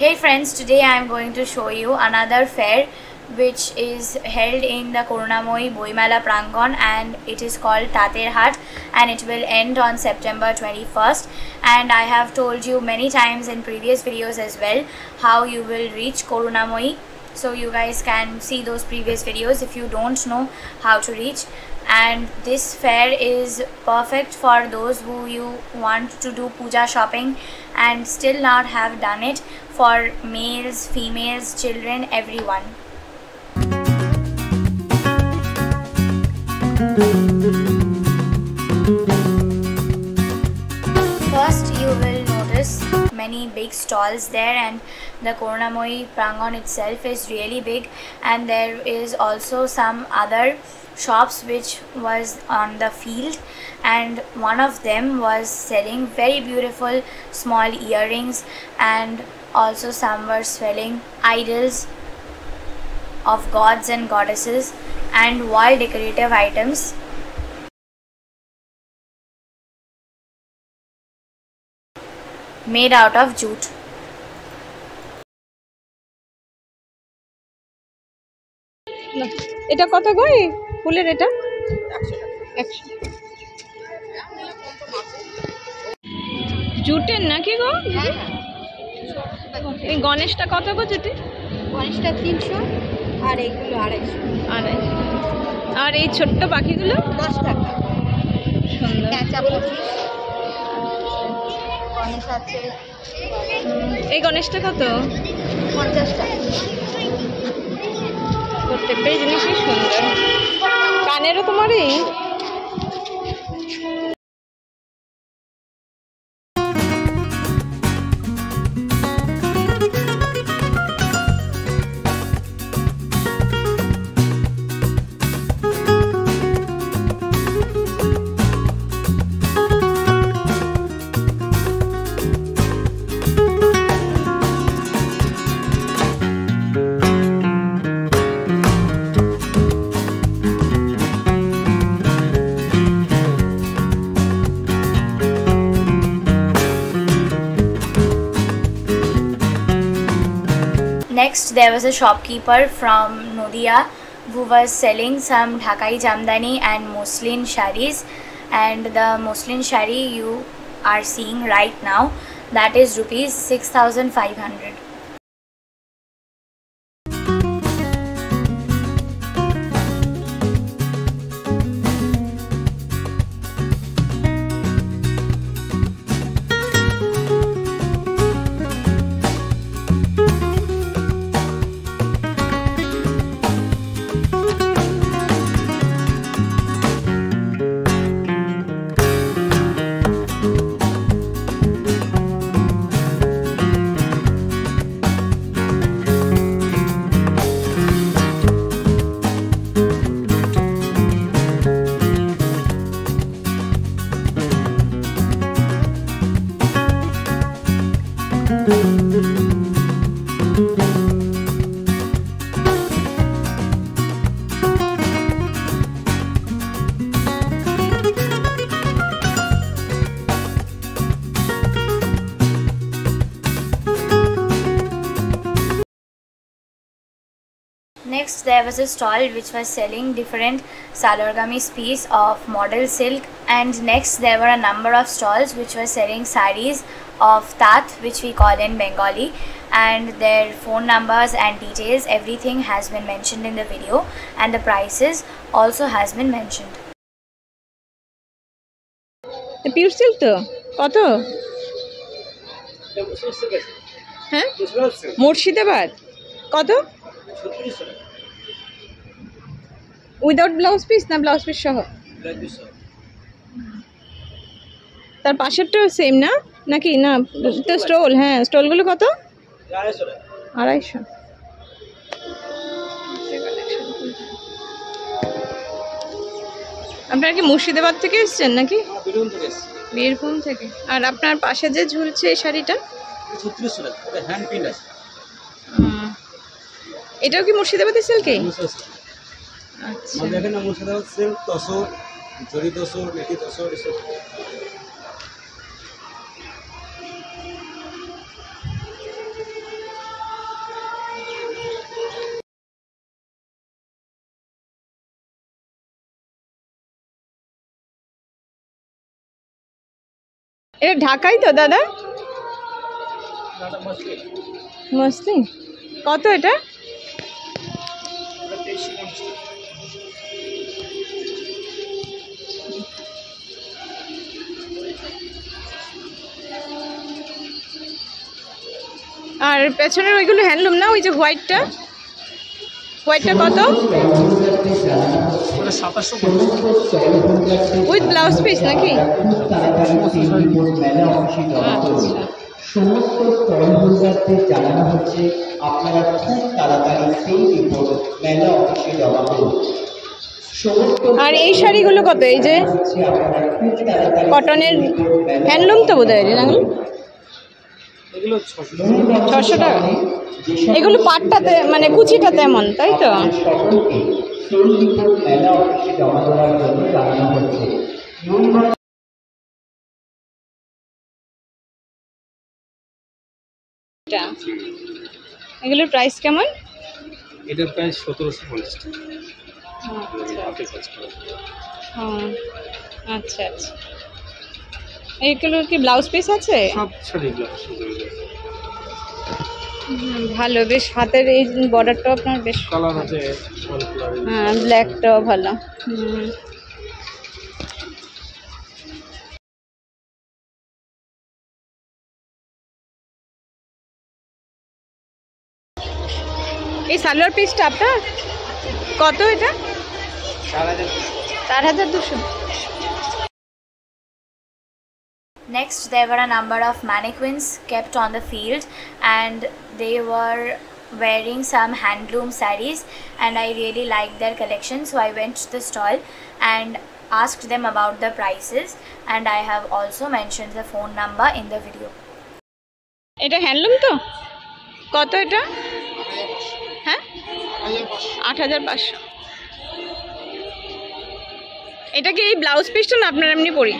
Hey friends, today I am going to show you another fair which is held in the Karunamoi Boimela Prangon, and it is called Tater Hat, and it will end on September 21st. And I have told you many times in previous videos as well how you will reach Karunamoi, so you guys can see those previous videos if you don't know how to reach. And this fair is perfect for those who you want to do puja shopping and still not have done it, for males, females, children, everyone. First you will notice many big stalls there, and the Karunamoi Prangon itself is really big, and there is also some other shops which was on the field, and one of them was selling very beautiful small earrings, and also some were selling idols of gods and goddesses and wall decorative items. Made out of jute. এটা কত গো এই ফুলের? এটা 100 জুটের নাকি গো? এই গণেশটা কত গো জুটে? গণেশটা 300 আর এইগুলো 250। আর এই ছোট্ট পাখিগুলো 10 টাকা। সুন্দর। গণেশ আছে। এই গণেশটা কত? 50 টাকা। প্রত্যেকটাই জিনিসই সুন্দর। কানেরও তোমার এই? Next, there was a shopkeeper from Nodia who was selling some Dhakai Jamdani and Muslin sharis, and the Muslin shari you are seeing right now, that is rupees 6,500. Next, there was a stall which was selling different Salorgami's piece of model silk, and next there were a number of stalls which were selling saris of Tat, which we call in Bengali, and their phone numbers and details, everything has been mentioned in the video, and the prices also has been mentioned. Pure silk তো কত? হ্যাঁ, মুর্শিদাবাদ কত? Without blouse piece না blouse piece সহ? তার পাশেরটাও same না নাকি? না তো স্টোল। হ্যাঁ, স্টোলগুলো কত? 250। আপনারা কি মুর্শিদাবাদ থেকে এসেছেন নাকি? বীরভূম থেকে। আর আপনার পাশে যে ঝুলছে এই শাড়িটা? 36 টাকা, এটা হ্যান্ড প্রিন্ট আছে। এটাও কি মুর্শিদাবাদের সিল্কে? আচ্ছা, দেখেন না, মুর্শিদাবাদ সিল্ক, তসর, জরি তসর, মেটি তসর, এসব। এটা ঢাকাই তো দাদা? মসলিন কত এটা? আর পেছনের ওইগুলো হ্যান্ডলুম না? ওই যে হোয়াইটটা কত? উইথ ব্লাউজ পিস নাকি? সমস্ত স্টল হোল্ডারদের জানানো হচ্ছে আপনারা খুব তাড়াতাড়ি সেই রিপোর্ট মেলা অফিসে জমা করুন। আর এই শাড়িগুলো কত? এই যে কটনের হ্যান্ডলুম তো বোধ হয় এগুলো 600 টাকা। এগুলো পাটটাতে মানে কুচিটা তেমন, তাই তো? সেই রিপোর্ট মেলা অফিসে জমা দেওয়ার জন্য জানানো হচ্ছে। এগুলোর প্রাইস কেমন? এটার প্রাইস 1750 টাকা। আচ্ছা আচ্ছা। এইগুলোর কি ব্লাউজ পিস আছে? সব শাড়ি ব্লাউজ। ভালো, বেশ হাতের এই বর্ডারটাও আপনার বেশ কালার আছে, হ্যাঁ ব্ল্যাকটাও ভালো। এই সালোয়ার পিসটা আপনার কত? এটা 4200। Next, there were a number of mannequins kept on the field, and they were wearing some handloom sarees, and I really liked their collection, so I went to the stall and asked them about the prices, and I have also mentioned the phone number in the video. এটা handloom তো? কত এটা? হ্যাঁ 8500। এটা কি এই blouse পিসটা না আপনার এমনি পরি?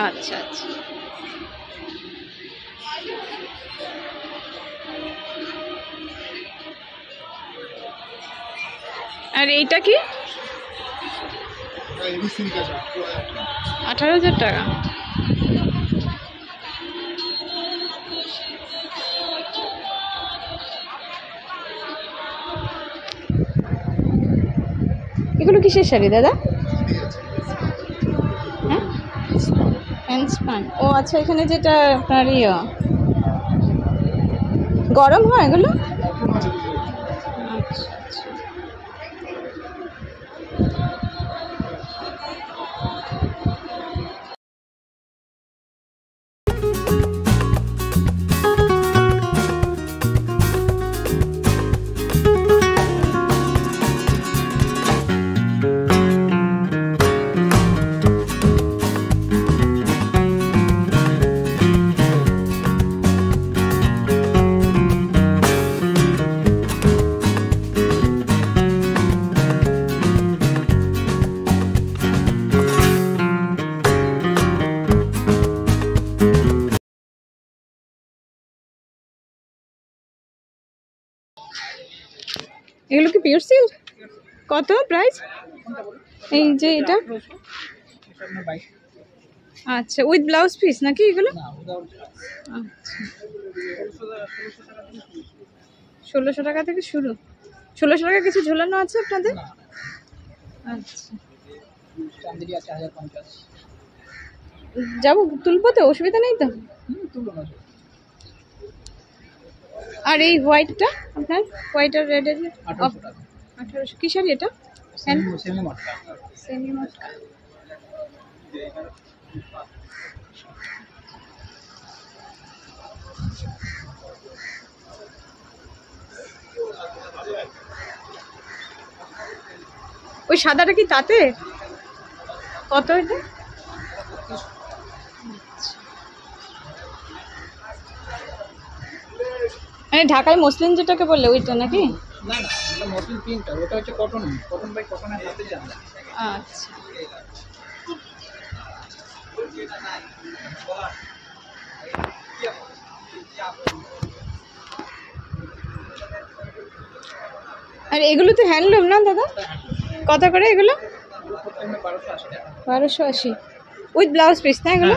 আচ্ছা আচ্ছা। আর এইটা কি? 18,000 টাকা। এগুলো কিসের শাড়ি দাদা? হ্যাঁ হ্যান্ডস্পান। ও আচ্ছা, এখানে যেটা আপনার গরম হয় এগুলো? আচ্ছা আচ্ছা। এগুলো কি পিওর সিল্ক? কত প্রাইস? এই যে এটা আচ্ছা, উইথ ব্লাউজ পিস নাকি এগুলো? আচ্ছা 1600 টাকা থেকে শুরু। 1600 টাকা কিছু ঝোলানো আছে আপনাদের? আচ্ছা যাবো, তুলবো তো, অসুবিধা নেই তো? আর এই হোয়াইটটা আপনার, হোয়াইট আর রেড এর 1800। কি শাড়ি এটা? সেমি মটকা। ওই সাদাটা কি তাতে? কত এটা? ঢাকায় মসলিন যেটাকে বললে ওইটা নাকি? না না, এটা মসলিন প্রিন্টটা, ওটা হচ্ছে কটন, কটন বাই কটনের হাতে জানা। আচ্ছা আর এগুলো তো হ্যান্ডলুম না দাদা? কত করে এগুলো? 1280 টাকা। 1280 উইথ ব্লাউজ পিস না এগুলো?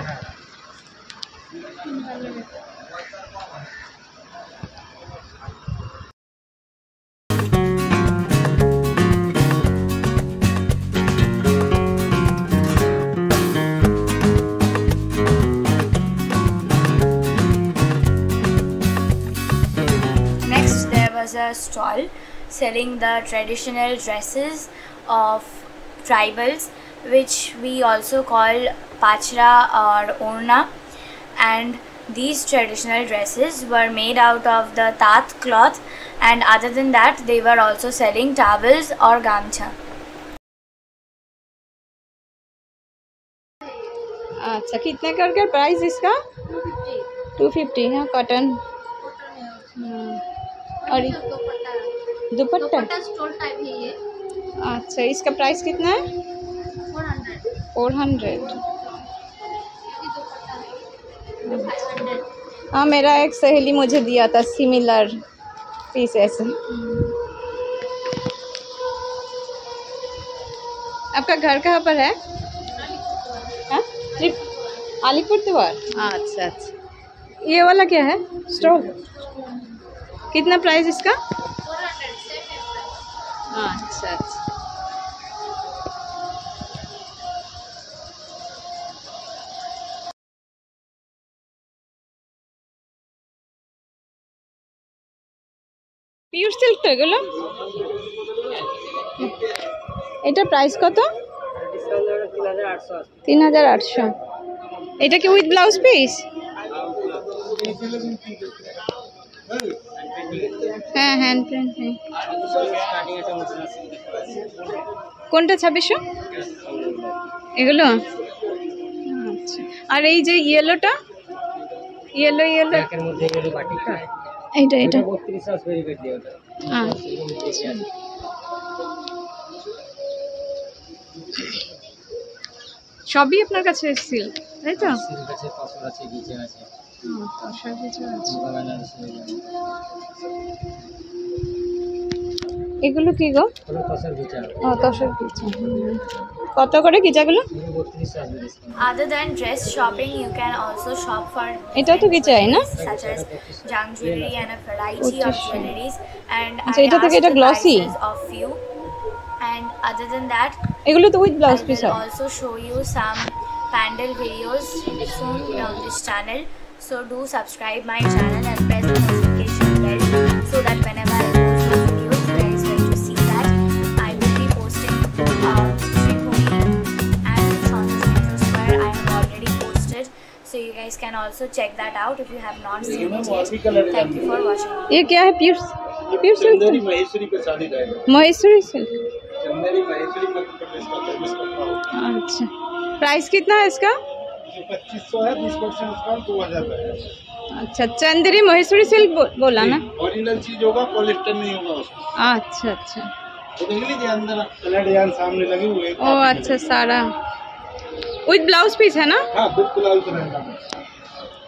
was a stall selling the traditional dresses of tribals, which we also call pachra or orna, and these traditional dresses were made out of the tat cloth, and other than that they were also selling towels or gamcha. अच्छा, कितने करके price इसका? 250 है cotton. और दुपट्टा stall type है ये। अच्छा, इसका प्राइस कितना है? 400। हाँ, मेरा एक सहेली मुझे दिया था सिमिलर पीस ऐसे। आपका घर कहाँ पर है? अलीपुरद्वार। अच्छा अच्छा। ये वाला क्या है? स्टोल। कितना प्राइस इसका? 400। अच्छा अच्छा। পিওর সিল্ক তো এগুলো? এটার প্রাইস কত? 3800। এটা কি উইথ ব্লাউজ পিস? হ্যাঁ, হ্যান্ড প্রিন্ট। কোনটা 2600? এগুলো? আচ্ছা। আর এই যে ইয়েলোটা, ইয়েলো এইটা আচ্ছা। সবই আপনার কাছে সিল্ক, তাই তো? এগুলো কি গো? তসর গিচা। কত করে গিচাগুলো? Other than dress shopping, you can also shop for এটা তো গিচাই না? such as junk jewelry and a variety of jewelries, and আচ্ছা, I এটা থেকে asked এটা the glossy? prices of few, and other than that এগুলো তো with I blouse piece will হয়। also show you some pandal videos soon on this channel, so do subscribe my channel and press the notification bell so that whenever I post new videos you guys get to see that. I will be posting Sribhumi and Saunders Metro Square. I have already posted, so you guys can also check that out if you have not seen it yet. Thank you for watching. ये क्या है? Pure silk? Chanderi Maheshwari पे शादी रहेगा। Maheshwari silk. Chanderi Maheshwari Madhya Pradesh का famous कपड़ा होता अच्छा, प्राइस कितना है इसका? है। 2500 है, 20% डिस्काउंट 2000 है। अच्छा, चंदेरी महेश्वरी सिल्क बोला ना? ओरिजिनल चीज होगा, पॉलिस्टर नहीं होगा उसमें। अच्छा अच्छा। तो देख लीजिए अंदर कलर डिजाइन सामने लगे हुए हैं। ओ अच्छा, सारा विद ब्लाउज पीस है ना? हाँ, बिल्कुल आउट रहेगा।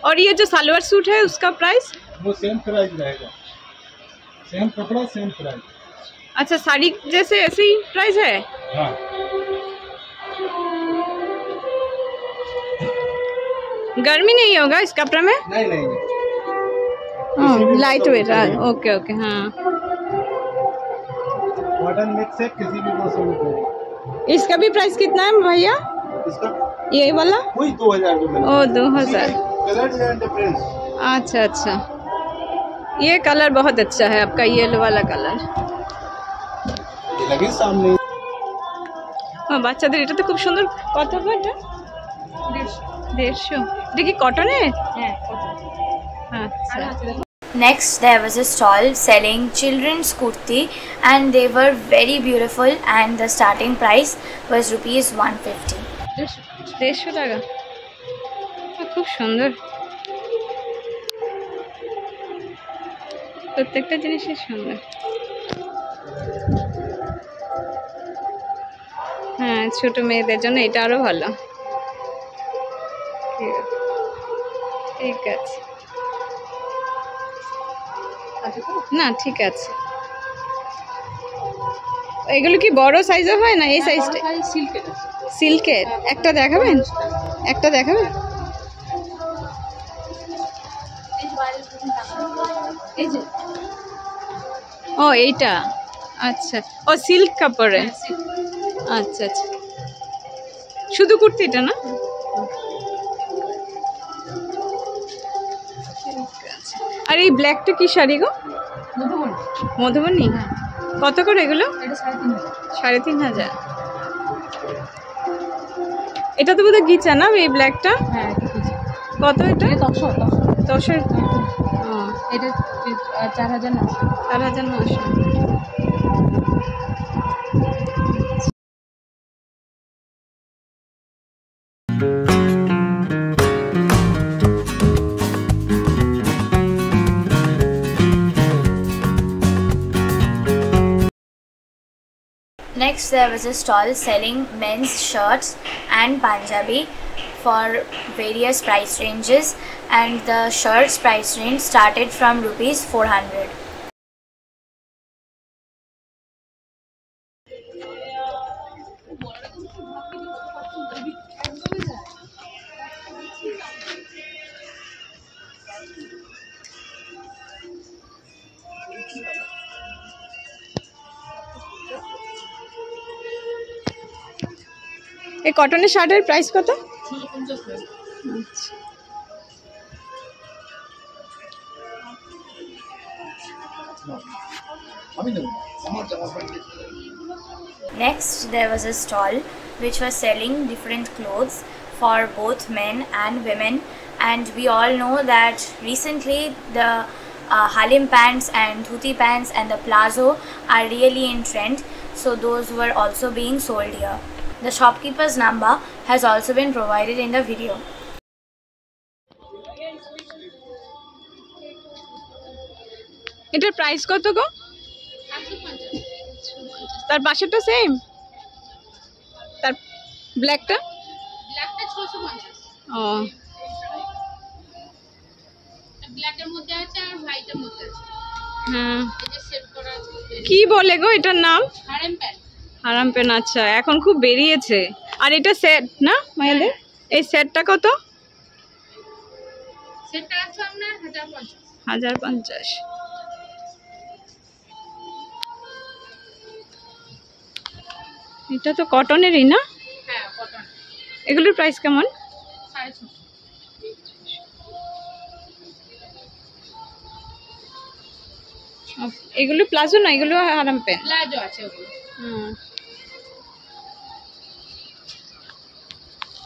और ये जो सलवार सूट है उसका प्राइस? वो सेम प्राइस रहेगा, सेम कपड़ा सेम प्राइस। अच्छा, साड़ी जैसे ऐसे ही प्राइस है? हाँ, गर्मी नहीं होगा इस कपड़े में? नहीं नहीं लाइट वेट है। Okay okay. हाँ, कॉटन मिक्स है, किसी भी मौसम में पहने। इसका भी प्राइस कितना है भैया? इसका ये वाला? कोई 2000 रुपये। ओ 2000। Colour design difference. अच्छा अच्छा, ये कलर बहुत अच्छा है आपका, येलो वाला कलर। ये लगे सामने। বাচ্চাদের এটা তো খুব সুন্দর। কত গো এটা? 150। এটা কি কটনের? হ্যাঁ, আচ্ছা। Next, there was a stall selling children's kurti, and they were very beautiful, and the starting price was rupees 150. 150 টাকা। খুব সুন্দর, প্রত্যেকটা জিনিসই সুন্দর। হ্যাঁ, ছোট মেয়েদের জন্য এটা আরো ভালো। ঠিক আছে না, ঠিক আছে। এগুলো কি বড় সাইজের হয় না? এই সাইজটা সিল্কের। একটা দেখাবেন? একটা দেখাবেন? ও এইটা, আচ্ছা। ও সিল্ক কাপড়ে। আচ্ছা আচ্ছা, শুধু কুর্তিটা না? আর এই ব্ল্যাকটা কি শাড়ি গো? মধুবনী কত করে এগুলো? এটা 3,500। 3,500। এটা তো বোধহয় গিচা না এই ব্ল্যাকটা? হ্যাঁ এটা কিছু কত এটা? 1000। ও এটা 4,900। 4,900। Next, there was a stall selling men's shirts and Punjabi for various price ranges, and the shirts price range started from rupees 400. এই কটনের শার্টের প্রাইস কত? Next, there was a stall which was selling different clothes for both men and women, and we all know that recently the halim pants and dhuti pants and the plazo are really in trend, so those were also being sold here. The shopkeeper's number has also been provided in the video. এটার price কত গো? তার পাশেরটা same? তার ব্ল্যাকটা? ব্ল্যাকটা 650। ও ব্ল্যাকের মধ্যে আছে আর হোয়াইটের মধ্যে আছে। হুম, এটা সেট করা আছে। কি বলে গো এটার নাম? Harem pant. আরাম পেন। আচ্ছা, এখন খুব বেরিয়েছে। আর এটা সেট না মায়েদের? এই সেটটা কত? সেটটা আছে আপনার 1050। 1050। এটা তো কটনেরই না? হ্যাঁ কটন। এগুলোর প্রাইস কেমন? 650। এগুলো প্লাজো না, এগুলো আরাম পেন। প্লাজো আছে ওগুলো। হুম,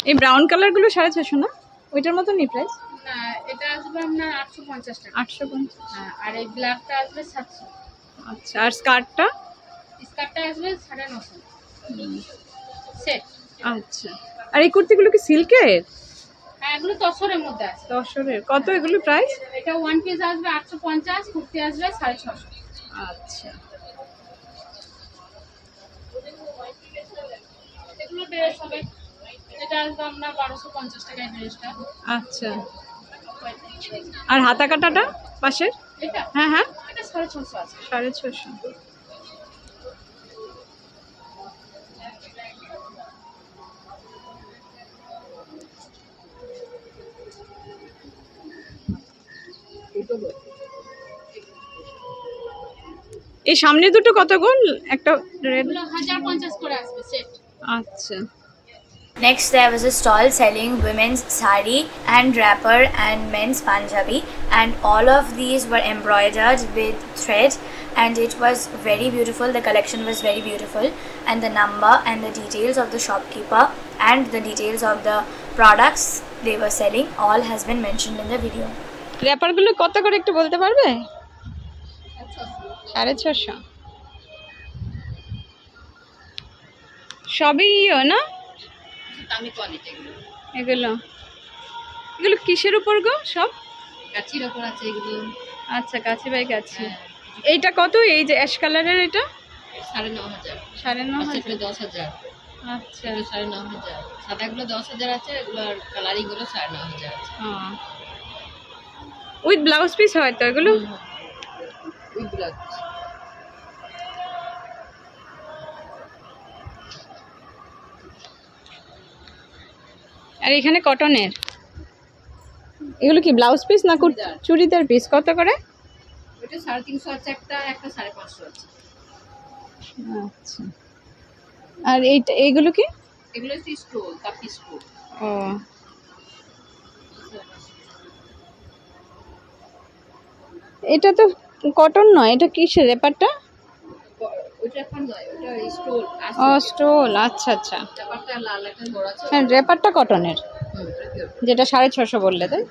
এই ব্রাউন কালার গুলো 650 না? ওইটার মতনই প্রাইস? না এটা আসবে আপনার 850 টাকা। 850। হ্যাঁ আর এই ব্ল্যাকটা আসবে 700। আচ্ছা, আর স্কার্টটা? স্কার্টটা আসবে 950 সেট। আচ্ছা, আর এই কুর্তিগুলো কি সিল্কের? হ্যাঁ এগুলো তসরের মধ্যে আছে। তসরের। কত এগুলো প্রাইস? এটা ওয়ান পিস আসবে 850, কুর্তি আসবে 650। আচ্ছা, এগুলো ড্রেস হবে। এটা আসবে আপনার 1250 টাকায় ড্রেসটা। আচ্ছা, আর হাতা কাটাটা পাশের? এটা হ্যাঁ হ্যাঁ, এটা 650 আছে। 650। এই সামনে দুটো কত গোল? একটা রেড। এগুলো 1050 করে আসবে সেট। আচ্ছা, Next, there was a stall selling women's sari and wrapper and men's Punjabi, and all of these were embroidered with thread, and it was very beautiful. The collection was very beautiful, and the number and the details of the shopkeeper and the details of the products they were selling all has been mentioned in the video. র্যাপারগুলো কত করে একটু বলতে পারবে? 650। সবই না? দামি quality এগুলো। এগুলো এগুলো কিসের উপর গো সব? কাচির উপর আছে এগুলো। আচ্ছা, কাছে বাই কাছে। এইটা কত? এই যে অ্যাশ কালারের এটা 9,500। 9,500। এগুলো 10,000। আচ্ছা, এগুলো 9,500। সাদাগুলো 10,000 আছে, এগুলো আর কালারিং গুলো 9,500 আছে। উইথ ব্লাউজ পিস হয় তো এগুলো? With blouse. আর এখানে কটনের। এগুলো কি ব্লাউজ পিস না চুড়িদার পিস? কত করে? ওটা 350 আছে একটা, একটা 550 আছে। আচ্ছা, আর এইগুলো কি? এগুলো হচ্ছে স্টোল, কাপি স্টোল। ও, এটা তো কটন নয়, এটা কিসের রেপারটা? ওটা এখন নয়, ওটা স্টোল ও স্টোল, আচ্ছা আচ্ছা। ব্যাপারটা লাল একটা বড় আছে। হ্যাঁ রেপারটা কটনের, যেটা 650 বললে তাই।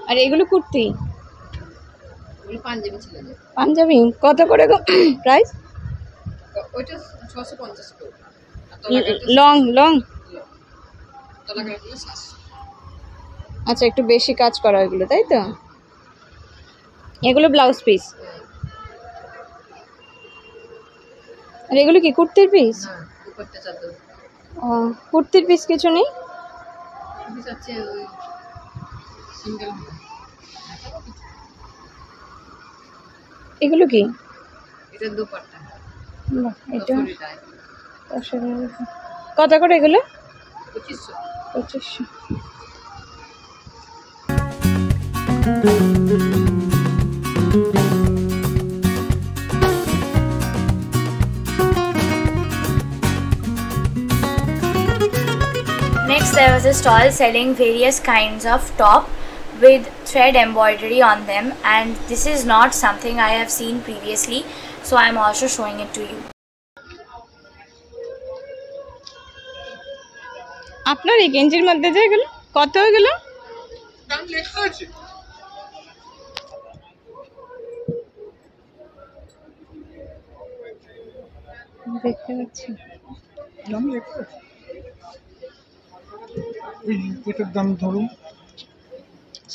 আর এগুলো কুর্তি, ওগুলো পাঞ্জাবি ছিল যে, পাঞ্জাবি কত করে গো প্রাইস? ওইটা 650 করে। আর তলাকাটা লং লং, তলাকাটা 700। আচ্ছা একটু বেশি কাজ করা এগুলো তাই তো। এগুলো ব্লাউজ পিস, আর এগুলো কি কুর্তির পিস? হ্যাঁ, দুপাট্টা চাদর ও কুর্তির পিস কিছু নেই? পিস আছে ওই সিঙ্গেল। এগুলো কি? এটা দুপাট্টা, বাহ, এটা তসরিটা অসাধারণ। কত করে এগুলো? 2500। 2500। Next, there was a stall selling various kinds of top with thread embroidery on them, and this is not something I have seen previously, so I'm also showing it to you. আপনার এই গেঞ্জির মধ্যে যে এগুলো কত এগুলো? দাম লেখা আছে। দেখতে পাচ্ছি দাম লেখা আছে। এটার দাম ধরুন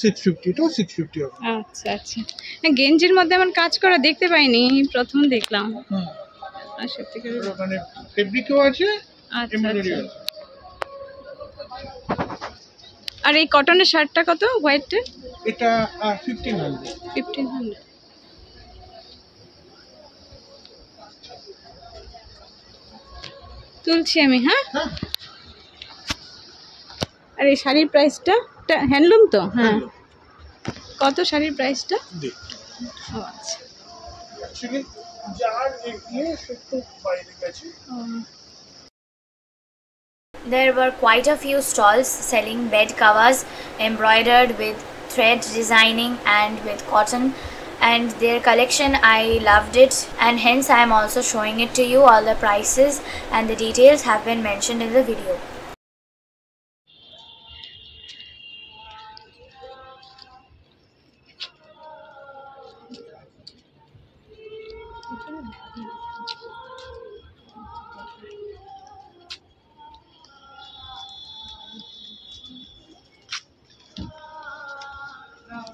650, এটাও 650 হবে। আচ্ছা আচ্ছা। হ্যাঁ গেঞ্জির মধ্যে এমন কাজ করা দেখতে পাইনি, প্রথম দেখলাম। আর সত্যি করে মানে ফেব্রিকও আছে, আচ্ছা এমব্রয়ডারি আচ্ছা। আছে। আর এই কটনের শার্টটা কত হোয়াইটটা? এটা 1500। 1500। তুলছি আমি। হ্যাঁ হ্যাঁ, আর এই শাড়ির প্রাইসটা হ্যান্ডলুম তো? হ্যাঁ কত শাড়ির প্রাইসটা? দেখ ও আচ্ছা। অ্যাকচুয়ালি যার এগিয়ে সেটা বাইরে গেছে। There were quite a few stalls selling bed covers embroidered with thread designing and with cotton, and their collection, I loved it, and hence I am also showing it to you. All the prices and the details have been mentioned in the video.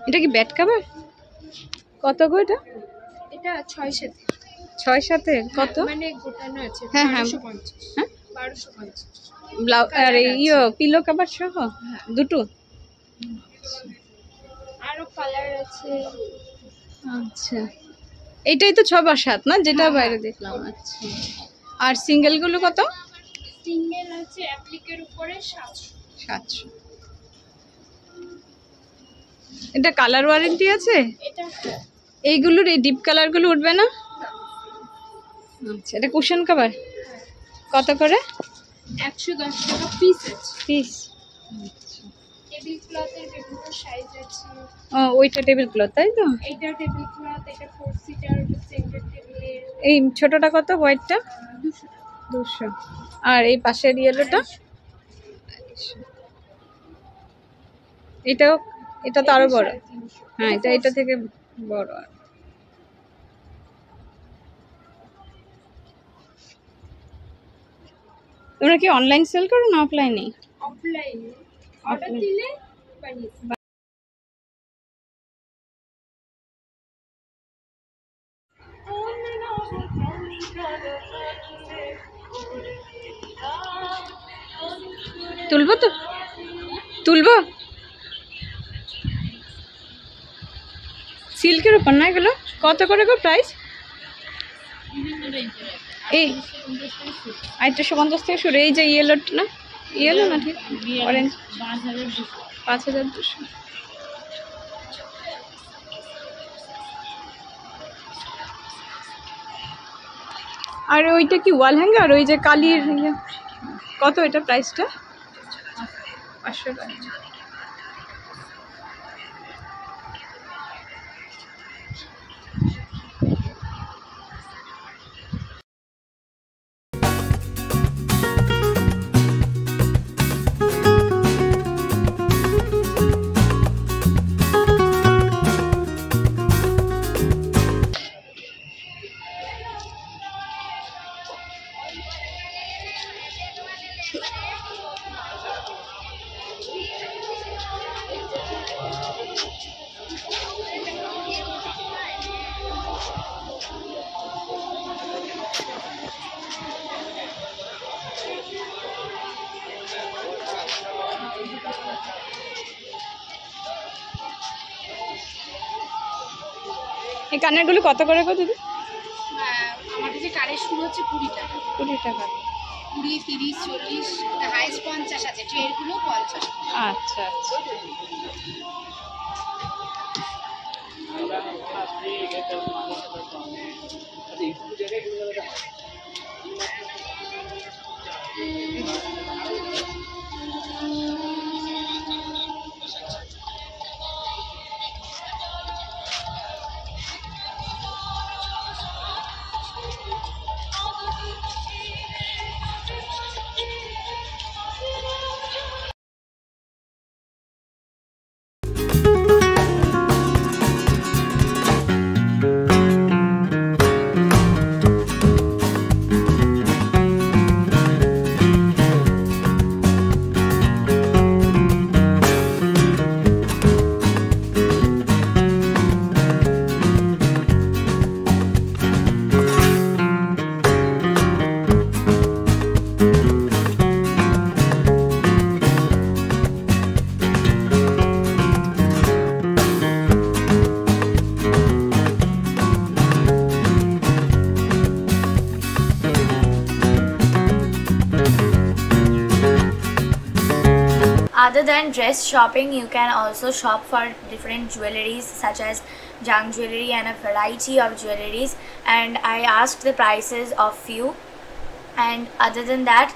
এটা কি bat cover? কত গো এটা? এটা 6-7 6-7 কত? মানে গোটানো আছে। হ্যাঁ হ্যাঁ 1250। হ্যাঁ 1250 ব্লাউজ আর ইয়ে পিলো কভার সহ দুটো? আরো কালার আছে। আচ্ছা এইটাই তো 6/7 না যেটা বাইরে দেখলাম? আচ্ছা আর সিঙ্গেল গুলো কত? সিঙ্গেল আছে অ্যাপ্লিকের উপরে 700। 700। এটা কালার ওয়ারেন্টি আছে? এটা এইগুলোর এই ডিপ কালার গুলো উঠবে না? আচ্ছা এটা কুশন কভার কত করে? 110 টাকা পিস আছে। পিস? টেবিল ক্লথের বিভিন্ন সাইজ আছে। ও ওইটা টেবিল ক্লথ তাই তো? এটা টেবিল ক্লথ, এটা 4 সিটার সেন্টার টেবিলের। এই ছোটটা কত হোয়াইটটা? 200 টাকা। 200। আর এই পাশের ইয়েলোটা? এটাও, এটা তো আরো বড়। হ্যাঁ এটা থেকে বড়। তোমরা কি অনলাইন সেল করো না অফলাইনে? অফলাইনে অর্ডার দিলে বানিয়ে দিই। তুলবো তো? তুলবো? সিল্কের উপর না এগুলো? কত করে গো প্রাইস? এই 850 থেকে শুরু। এই যে ইয়েলো না, ইয়েলো না ঠিক অরেঞ্জ 5200। আর ওইটা কি ওয়াল হ্যাঙ্গার? ওই যে কালির ইয়ে কত এটা প্রাইসটা? 500 টাকা। এই কানেরগুলো কত করে গো দিদি? আমার কাছে কানের শুরু হচ্ছে 20 টাকা, 20 টাকা। 20, 30, 40, হাইস্ট 50 আছে, ট্রেগুলো 50। আচ্ছা আচ্ছা। Other than dress shopping, you can also shop for different jewelries such as junk jewelry and a variety of jewelries, and I asked the prices of few. And other than that,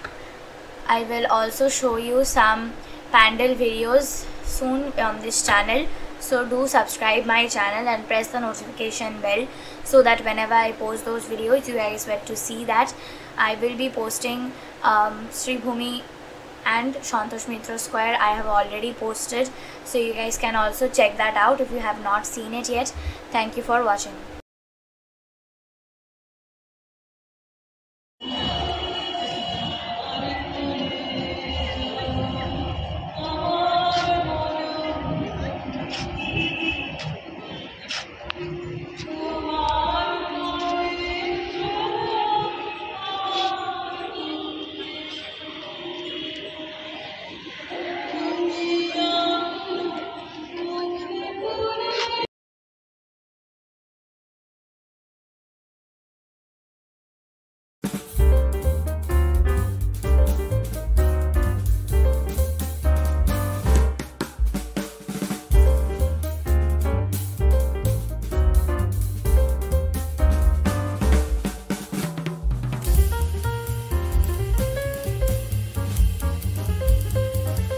I will also show you some pandal videos soon on this channel, so do subscribe my channel and press the notification bell so that whenever I post those videos you guys get to see that. I will be posting Sri Bhumi and Santosh Mitra Square I have already posted, so you guys can also check that out if you have not seen it yet. Thank you for watching.